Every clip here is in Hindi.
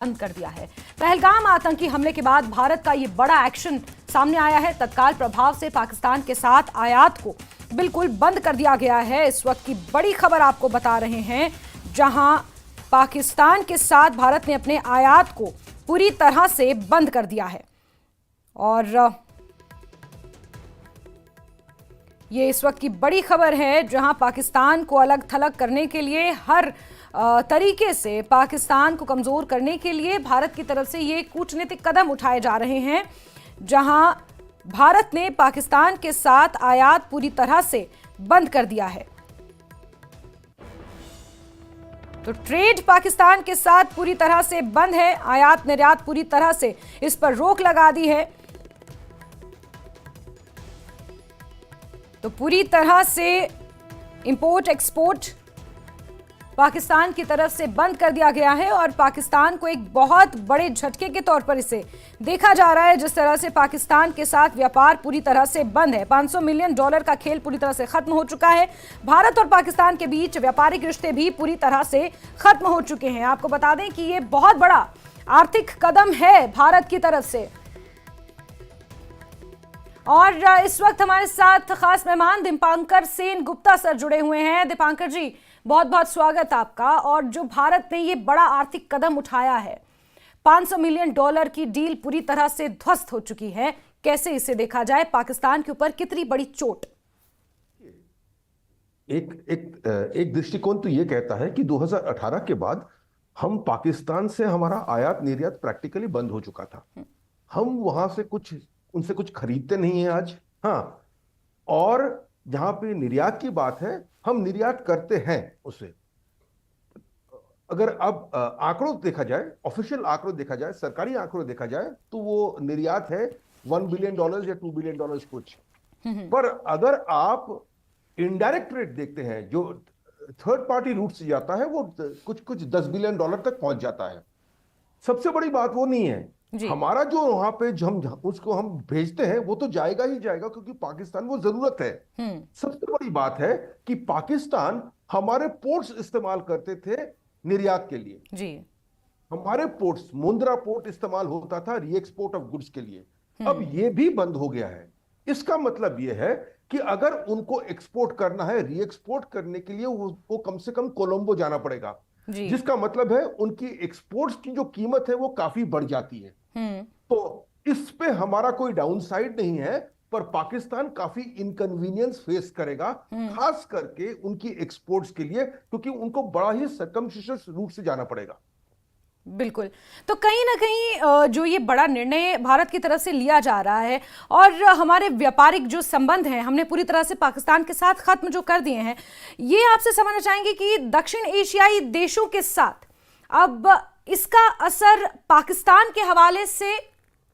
बंद कर दिया है। पहलगाम आतंकी हमले के बाद भारत का ये बड़ा एक्शन सामने आया है। तत्काल प्रभाव से पाकिस्तान के साथ आयात को बिल्कुल बंद कर दिया गया है। इस वक्त की बड़ी खबर आपको बता रहे हैं, जहां पाकिस्तान के साथ भारत ने अपने आयात को पूरी तरह से बंद कर दिया है। और ये इस वक्त की बड़ी खबर है, जहां पाकिस्तान को अलग थलग करने के लिए, हर तरीके से पाकिस्तान को कमजोर करने के लिए भारत की तरफ से ये कूटनीतिक कदम उठाए जा रहे हैं, जहां भारत ने पाकिस्तान के साथ आयात पूरी तरह से बंद कर दिया है। तो ट्रेड पाकिस्तान के साथ पूरी तरह से बंद है, आयात निर्यात पूरी तरह से इस पर रोक लगा दी है। तो पूरी तरह से इंपोर्ट एक्सपोर्ट पाकिस्तान की तरफ से बंद कर दिया गया है और पाकिस्तान को एक बहुत बड़े झटके के तौर पर इसे देखा जा रहा है। जिस तरह से पाकिस्तान के साथ व्यापार पूरी तरह से बंद है, $500 मिलियन का खेल पूरी तरह से खत्म हो चुका है। भारत और पाकिस्तान के बीच व्यापारिक रिश्ते भी पूरी तरह से खत्म हो चुके हैं। आपको बता दें कि ये बहुत बड़ा आर्थिक कदम है भारत की तरफ से। और इस वक्त हमारे साथ खास मेहमान दीपांकर सेन गुप्ता सर जुड़े हुए हैं। दीपांकर जी, बहुत बहुत स्वागत आपका। और जो भारत ने ये बड़ा आर्थिक कदम उठाया है, $500 मिलियन की डील पूरी तरह से ध्वस्त हो चुकी है, कैसे इसे देखा जाए? पाकिस्तान के ऊपर कितनी बड़ी चोट? एक दृष्टिकोण तो ये कहता है कि 2018 के बाद हम पाकिस्तान से हमारा आयात निर्यात प्रैक्टिकली बंद हो चुका था। हम वहां से उनसे कुछ खरीदते नहीं है आज। हाँ, और जहां पे निर्यात की बात है, हम निर्यात करते हैं उसे। अगर अब आंकड़ों देखा जाए, ऑफिशियल आंकड़ों देखा जाए, सरकारी आंकड़ों देखा जाए, तो वो निर्यात है $1 बिलियन या $2 बिलियन कुछ। पर अगर आप इनडायरेक्ट रेट देखते हैं, जो थर्ड पार्टी रूट से जाता है, वो कुछ $10 बिलियन तक पहुंच जाता है। सबसे बड़ी बात वो नहीं है। हमारा जो वहां पे हम उसको हम भेजते हैं, वो तो जाएगा ही जाएगा, क्योंकि पाकिस्तान वो जरूरत है। सबसे बड़ी बात है कि पाकिस्तान हमारे पोर्ट्स इस्तेमाल करते थे निर्यात के लिए। जी, हमारे पोर्ट्स, मुंद्रा पोर्ट इस्तेमाल होता था री एक्सपोर्ट ऑफ गुड्स के लिए। अब ये भी बंद हो गया है। इसका मतलब ये है कि अगर उनको एक्सपोर्ट करना है, री एक्सपोर्ट करने के लिए वो कम से कम कोलंबो जाना पड़ेगा, जिसका मतलब है उनकी एक्सपोर्ट्स की जो कीमत है वो काफी बढ़ जाती है। तो इस पे हमारा कोई डाउनसाइड नहीं है, पर पाकिस्तान काफी इनकन्वीनियंस फेस करेगा, खास करके उनकी एक्सपोर्ट्स के लिए, क्योंकि उनको बड़ा ही सर्कमस्टेंशियस रूट से जाना पड़ेगा। बिल्कुल। तो कहीं ना कहीं जो ये बड़ा निर्णय भारत की तरफ से लिया जा रहा है और हमारे व्यापारिक जो संबंध हैं हमने पूरी तरह से पाकिस्तान के साथ खत्म जो कर दिए हैं, ये आपसे समझना चाहेंगे कि दक्षिण एशियाई देशों के साथ अब इसका असर पाकिस्तान के हवाले से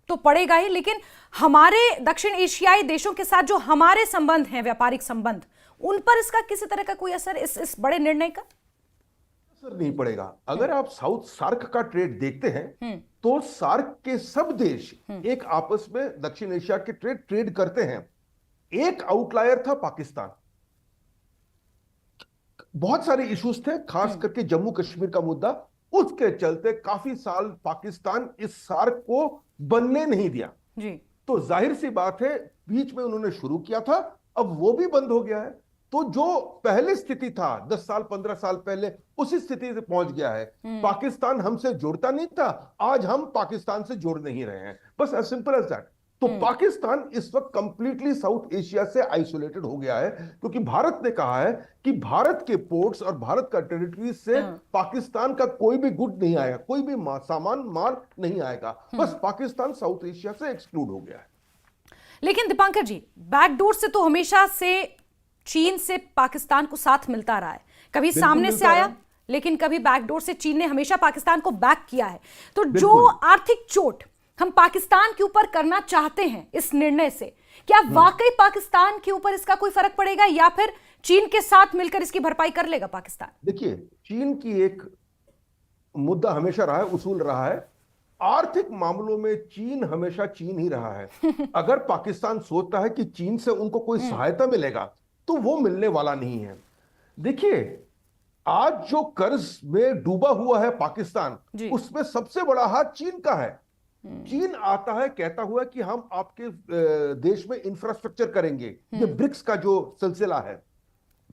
तो पड़ेगा ही, लेकिन हमारे दक्षिण एशियाई देशों के साथ जो हमारे संबंध हैं, व्यापारिक संबंध, उन पर इसका किसी तरह का कोई असर इस बड़े निर्णय का? असर नहीं पड़ेगा। अगर आप साउथ सार्क का ट्रेड देखते हैं, तो सार्क के सब देश एक आपस में दक्षिण एशिया के ट्रेड करते हैं। एक आउटलायर था पाकिस्तान। बहुत सारे इश्यूज थे, खास करके जम्मू कश्मीर का मुद्दा, उसके चलते काफी साल पाकिस्तान इस सार्क को बनने नहीं दिया जी। तो जाहिर सी बात है, बीच में उन्होंने शुरू किया था, अब वो भी बंद हो गया है। तो जो पहले स्थिति था 10 साल 15 साल पहले, उसी स्थिति से पहुंच गया है। पाकिस्तान हमसे जुड़ता नहीं था, आज हम पाकिस्तान से जुड़ नहीं रहे हैं, बस एज सिंपल एज दैट। तो पाकिस्तान इस वक्त कंप्लीटली साउथ एशिया से आइसोलेटेड हो गया है, क्योंकि भारत ने कहा है कि भारत के पोर्ट्स और भारत का टेरिटरी से पाकिस्तान का कोई भी गुड नहीं आएगा, कोई भी सामान माल नहीं आएगा। बस पाकिस्तान साउथ एशिया से एक्सक्लूड हो गया है। लेकिन दीपांकर जी, बैकडोर से तो हमेशा से चीन से पाकिस्तान को साथ मिलता रहा है, कभी सामने से आया, लेकिन कभी बैकडोर से चीन ने हमेशा पाकिस्तान को बैक किया है। तो जो आर्थिक चोट हम पाकिस्तान के ऊपर करना चाहते हैं इस निर्णय से, क्या वाकई पाकिस्तान के ऊपर इसका कोई फर्क पड़ेगा, या फिर चीन के साथ मिलकर इसकी भरपाई कर लेगा पाकिस्तान? देखिए, चीन की एक मुद्दा हमेशा रहा है, उसूल रहा है, आर्थिक मामलों में चीन हमेशा चीन ही रहा है। अगर पाकिस्तान सोचता है कि चीन से उनको कोई सहायता मिलेगा, तो वो मिलने वाला नहीं है। देखिए, आज जो कर्ज में डूबा हुआ है पाकिस्तान, जी। उसमें सबसे बड़ा हाथ चीन का है। चीन आता है कहता हुआ कि हम आपके देश में इंफ्रास्ट्रक्चर करेंगे। ये ब्रिक्स का जो सिलसिला है,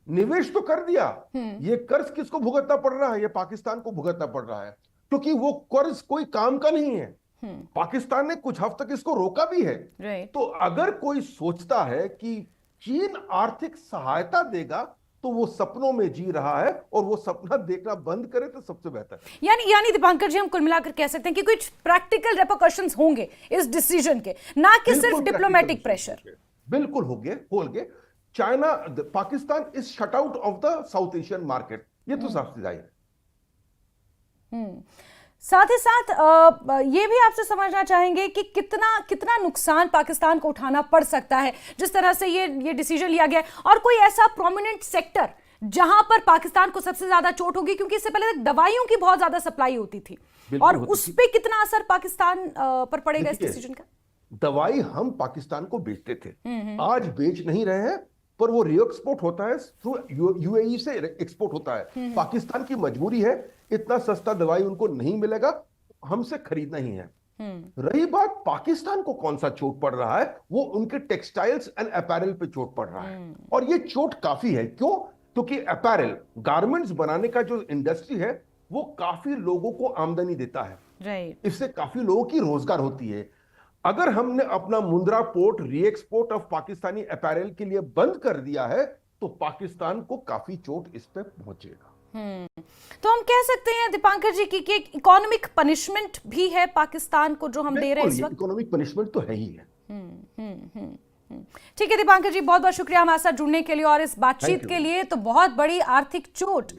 निवेश तो कर दिया, ये कर्ज किसको भुगतना पड़ रहा है? ये पाकिस्तान को भुगतना पड़ रहा है, क्योंकि वो कर्ज कोई काम का नहीं है। पाकिस्तान ने कुछ हफ्ते तक इसको रोका भी है। तो अगर कोई सोचता है कि चीन आर्थिक सहायता देगा तो वो सपनों में जी रहा है, और वो सपना देखना बंद करे तो सबसे बेहतर है। यानी दीपांकर जी, हम कुल मिलाकर कह सकते हैं कि कुछ प्रैक्टिकल रेपरकशंस होंगे इस डिसीजन के, ना कि सिर्फ डिप्लोमेटिक प्रेशर। बिल्कुल होंगे। China, Pakistan is shut out of the south Asian market, ये तो साफ सीधा है। साथ ही साथ ये भी आपसे समझना चाहेंगे कि कितना नुकसान पाकिस्तान को उठाना पड़ सकता है जिस तरह से ये डिसीजन लिया गया है, और कोई ऐसा प्रोमिनेंट सेक्टर जहां पर पाकिस्तान को सबसे ज्यादा चोट होगी, क्योंकि इससे पहले दवाइयों की बहुत ज्यादा सप्लाई होती थी, और उस पे कितना असर पाकिस्तान पर पड़ेगा इस डिसीजन का? दवाई हम पाकिस्तान को बेचते थे, आज बेच नहीं रहे हैं, पर वो रीएक्सपोर्ट होता है, थ्रू यूएई से एक्सपोर्ट होता है। पाकिस्तान की मजबूरी है, इतना सस्ता दवाई उनको नहीं मिलेगा, हमसे खरीदना ही है। रही बात पाकिस्तान को कौन सा चोट पड़ रहा है, वो उनके टेक्सटाइल्स एंड अपैरल पे चोट पड़ रहा है, और ये चोट काफी है। क्यों? क्योंकि अपैरल, गारमेंट्स बनाने का जो इंडस्ट्री है, वो काफी लोगों को आमदनी देता है। इससे काफी लोगों की रोजगार होती है। अगर हमने अपना Mundra port re-export of Pakistani apparel के लिए बंद कर दिया है, तो पाकिस्तान को काफी चोट इस पे पहुंचेगा। तो हम कह सकते हैं दीपांकर जी कि इकोनॉमिक पनिशमेंट भी है पाकिस्तान को जो हम दे रहे हैं इस वक्त। इकोनॉमिक पनिशमेंट तो है ही है। ठीक है दीपांकर जी, बहुत बहुत शुक्रिया हमारे साथ जुड़ने के लिए और इस बातचीत के लिए। तो बहुत बड़ी आर्थिक चोट